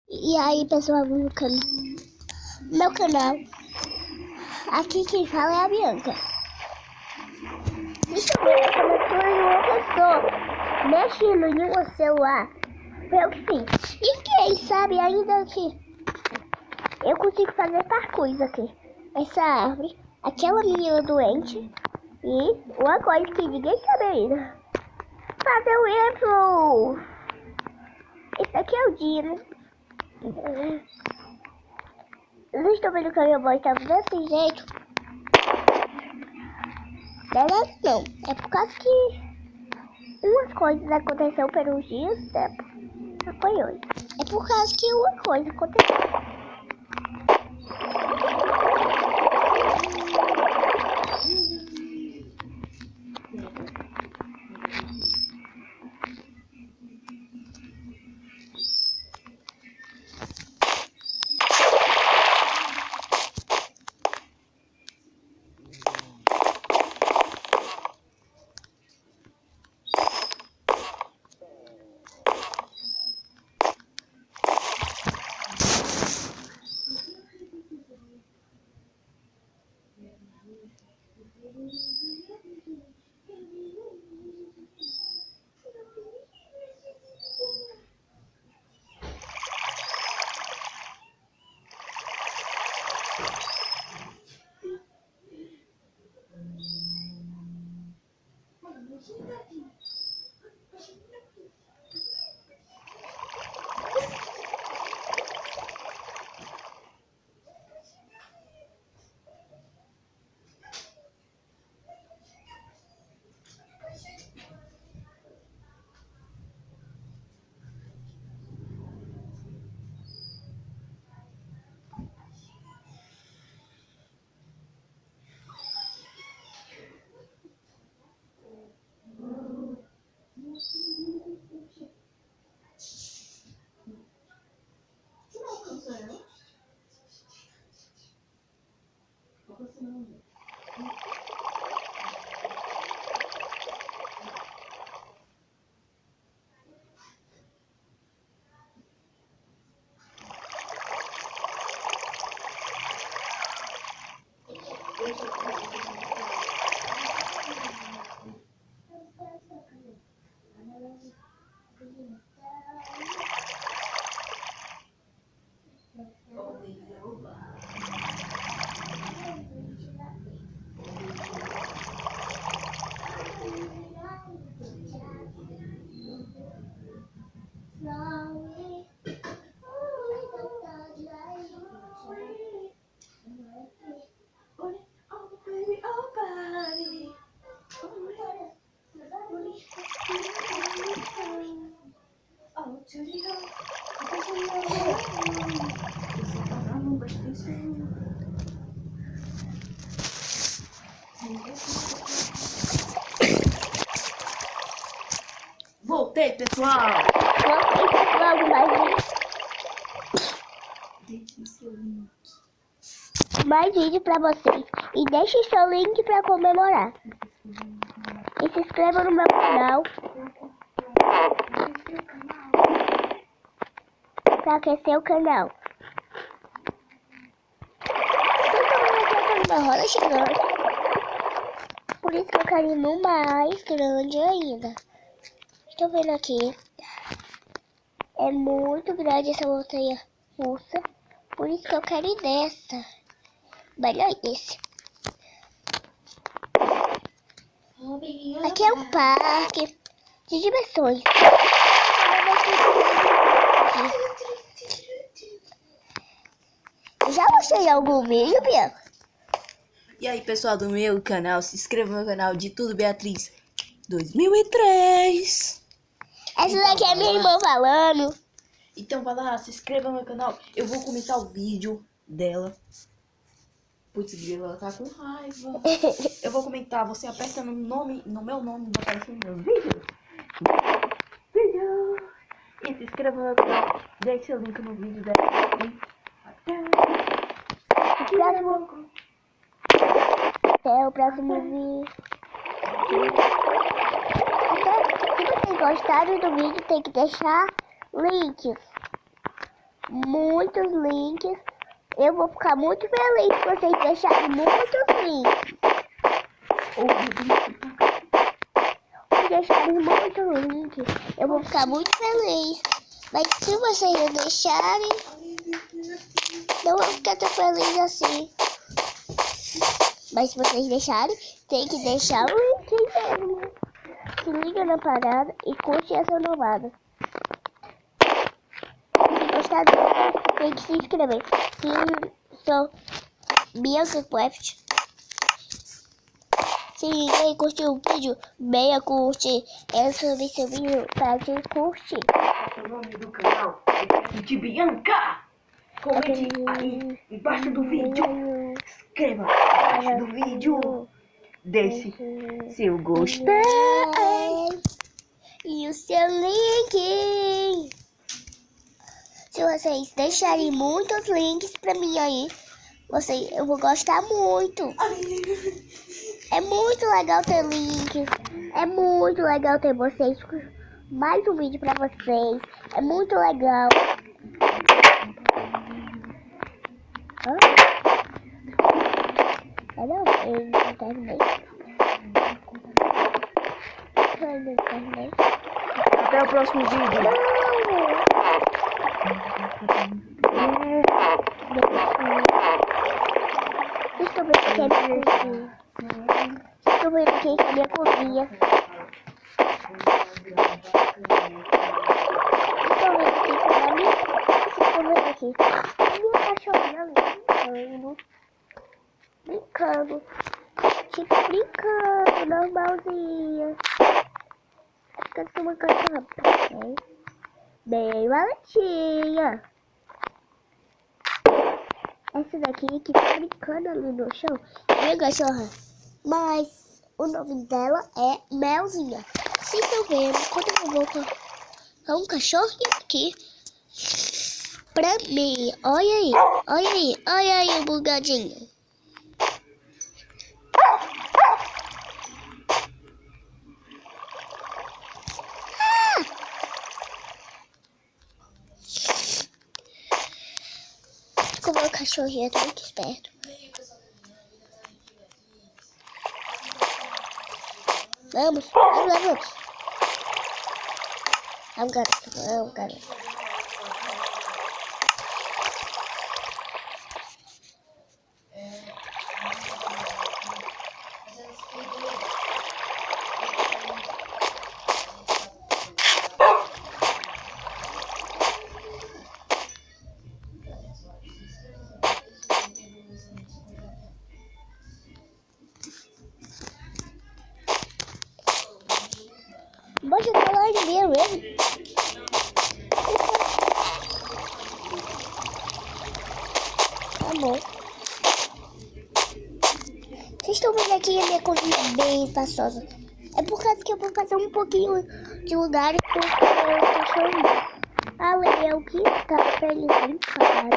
E aí, pessoal, meu canal. Aqui quem fala é a Bianca. Se chover começou uma pessoa mexendo em um celular, foi eu que fiz. E quem sabe ainda que eu consigo fazer parkour aqui. Essa árvore, aquela menina doente e uma coisa que ninguém sabe ainda. Fazer o intro. Esse aqui é o Dino. Vocês estão vendo que a minha voz tá desse jeito? Não, é por causa que umas coisas aconteceram pelos dias, foi hoje. É por causa que uma coisa aconteceu. Voltei, pessoal! Mais vídeo pra vocês. E deixe seu link pra comemorar. E se inscreva no meu canal. Pra aquecer o canal. Uma roda chegando. Por isso que eu quero ir no mais grande ainda. Estou vendo aqui. É muito grande essa montanha russa. Por isso que eu quero ir dessa. Melhor esse. Aqui é um parque de diversões. Já mostrei algum vídeo, Bianca? E aí, pessoal do meu canal, se inscreva no meu canal de Tudo Beatriz 2003. Essa daqui é minha irmã falando. Então vai lá, se inscreva no meu canal. Eu vou comentar o vídeo dela. Putz, ela tá com raiva. Eu vou comentar, você aperta no meu nome, vai aparecer no meu vídeo. E se inscreva no meu canal. Deixe o link no vídeo dela. Até o próximo vídeo. Se vocês gostaram do vídeo, tem que deixar links. muitos links. Eu vou ficar muito feliz se vocês deixarem muitos links. Se deixarem muitos links, eu vou ficar muito feliz. Mas se vocês não deixarem, não vou ficar tão feliz assim. Mas se vocês deixarem, tem que deixar o link mesmo. Se liga na parada e curte essa novada. Se gostar do vídeo, tem que se inscrever. Se sou Bianca Craft. Se ninguém curtiu o vídeo, venha curtir. Eu subi seu vídeo pra te curtir. O nome do canal é de Bianca. Comente aí embaixo do vídeo. Inscreva embaixo do vídeo. Deixe seu gostei e o seu link. Se vocês deixarem muitos links pra mim aí, eu vou gostar muito. É muito legal ter link. É muito legal ter vocês. Mais um vídeo pra vocês. É muito legal. Não terminei. Até o próximo vídeo. Deixa eu ver aqui a minha cozinha. Deixa eu ver aqui a minha cozinha. Deixa eu ver aqui. A minha cachorrinha ali brincando. Tipo, brincando, normalzinha. Ficando com uma cachorra bem baratinha. Essa daqui que tá brincando ali no chão é minha cachorra. Mas o nome dela é Melzinha. Vocês estão vendo quando eu vou colocar um cachorrinho aqui pra mim. Olha aí o bugadinho. Como o cachorrinho é muito esperto. Vamos. Vamos, garoto. Você tá lá de mim mesmo? Tá bom. Vocês estão vendo aqui a minha cozinha bem espaçosa. É por causa que eu vou fazer um pouquinho de lugares pro cachorro. A Leão que tá pra ele brincar.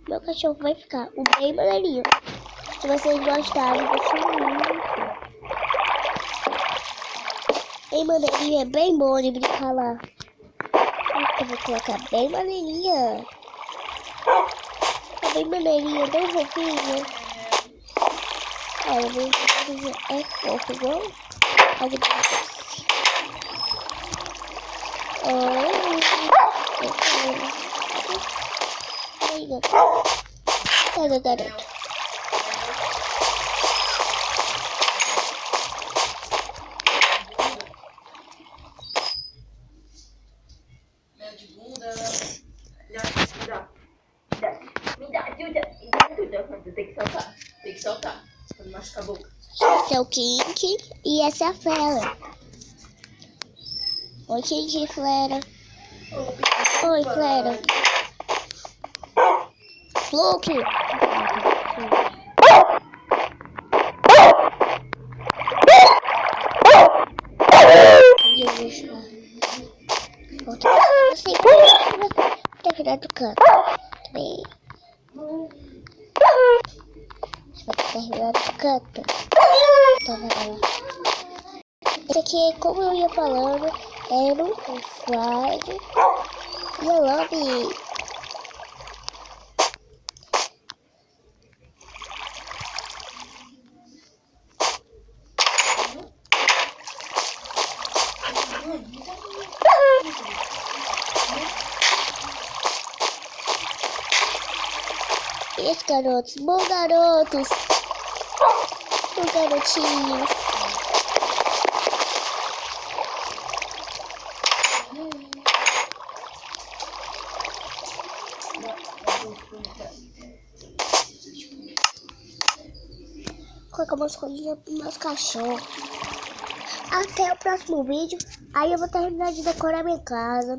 Meu cachorro vai ficar bem maneirinho. Se vocês gostarem, deixa um link. Bem maneirinha, é bem bom de brincar lá. Eu vou colocar bem maneirinha. Bem maneirinha, bem fofinha. Olha, bem maneirinha é fofo, igual algo de assim. Olha, garoto. Tem que soltar. Pra não machucar a boca. Esse é o Kink e essa é a Fera. Oi, Kink e Fera. Oi, Fera. Luke. Você tá virado do canto. Bem. Você vai terminar do canto. Esse aqui, como eu ia falando, era um slide. You love it. Isso, garotos. Bom, garotos. Bom, garotinhos. Colocar umas coisinhas pros meus cachorros. Até o próximo vídeo. Aí eu vou terminar de decorar minha casa.